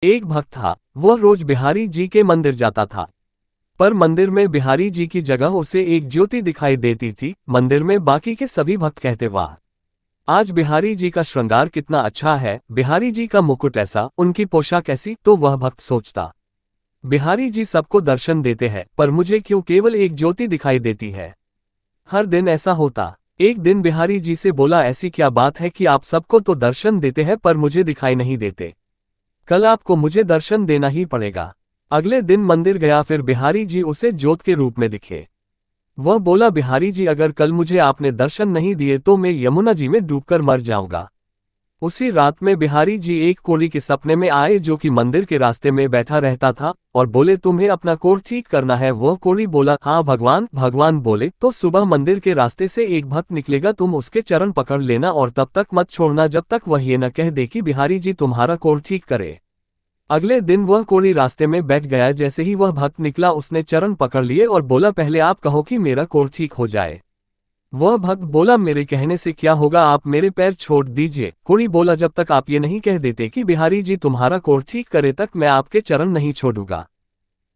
एक भक्त था, वह रोज बिहारी जी के मंदिर जाता था। पर मंदिर में बिहारी जी की जगह उसे एक ज्योति दिखाई देती थी। मंदिर में बाकी के सभी भक्त कहते, वाह, आज बिहारी जी का श्रृंगार कितना अच्छा है, बिहारी जी का मुकुट ऐसा, उनकी पोशाक ऐसी। तो वह भक्त सोचता, बिहारी जी सबको दर्शन देते हैं, पर मुझे क्यों केवल एक ज्योति दिखाई देती है। हर दिन ऐसा होता। एक दिन बिहारी जी से बोला, ऐसी क्या बात है कि आप सबको तो दर्शन देते हैं पर मुझे दिखाई नहीं देते। कल आपको मुझे दर्शन देना ही पड़ेगा। अगले दिन मंदिर गया, फिर बिहारी जी उसे ज्योत के रूप में दिखे। वह बोला, बिहारी जी अगर कल मुझे आपने दर्शन नहीं दिए तो मैं यमुना जी में डूबकर मर जाऊंगा। उसी रात में बिहारी जी एक कोढ़ी के सपने में आए जो कि मंदिर के रास्ते में बैठा रहता था, और बोले, तुम्हें अपना कोढ़ ठीक करना है। वह कोढ़ी बोला, हाँ भगवान। भगवान बोले, तो सुबह मंदिर के रास्ते से एक भक्त निकलेगा, तुम उसके चरण पकड़ लेना और तब तक मत छोड़ना जब तक वह ये न कह दे कि बिहारी जी तुम्हारा कोढ़ ठीक करे। अगले दिन वह कोढ़ी रास्ते में बैठ गया। जैसे ही वह भक्त निकला उसने चरण पकड़ लिए और बोला, पहले आप कहो कि मेरा कोढ़ ठीक हो जाए। वह भक्त बोला, मेरे कहने से क्या होगा, आप मेरे पैर छोड़ दीजिए। कोढ़ी बोला, जब तक आप ये नहीं कह देते कि बिहारी जी तुम्हारा कोढ़ ठीक करे तक मैं आपके चरण नहीं छोड़ूंगा।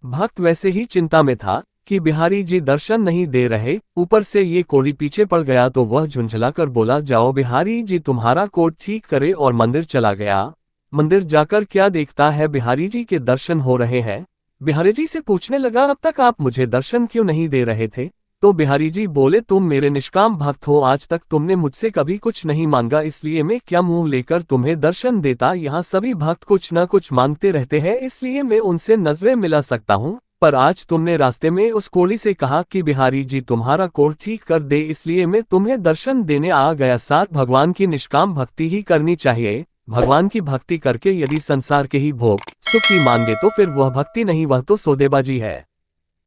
भक्त वैसे ही चिंता में था कि बिहारी जी दर्शन नहीं दे रहे, ऊपर से ये कोढ़ी पीछे पड़ गया। तो वह झुंझलाकर बोला, जाओ बिहारी जी तुम्हारा कोढ़ ठीक करे, और मंदिर चला गया। मंदिर जाकर क्या देखता है, बिहारी जी के दर्शन हो रहे हैं। बिहारी जी से पूछने लगा, अब तक आप मुझे दर्शन क्यों नहीं दे रहे थे। तो बिहारी जी बोले, तुम मेरे निष्काम भक्त हो, आज तक तुमने मुझसे कभी कुछ नहीं मांगा, इसलिए मैं क्या मुंह लेकर तुम्हें दर्शन देता। यहाँ सभी भक्त कुछ न कुछ मांगते रहते हैं, इसलिए मैं उनसे नजरें मिला सकता हूँ। पर आज तुमने रास्ते में उस कोढ़ी से कहा कि बिहारी जी तुम्हारा कोढ़ ठीक कर दे, इसलिए मैं तुम्हें दर्शन देने आ गया। साथ भगवान की निष्काम भक्ति ही करनी चाहिए। भगवान की भक्ति करके यदि संसार के ही भोग सुख ही मांगे तो फिर वह भक्ति नहीं, वह तो सौदेबाजी है।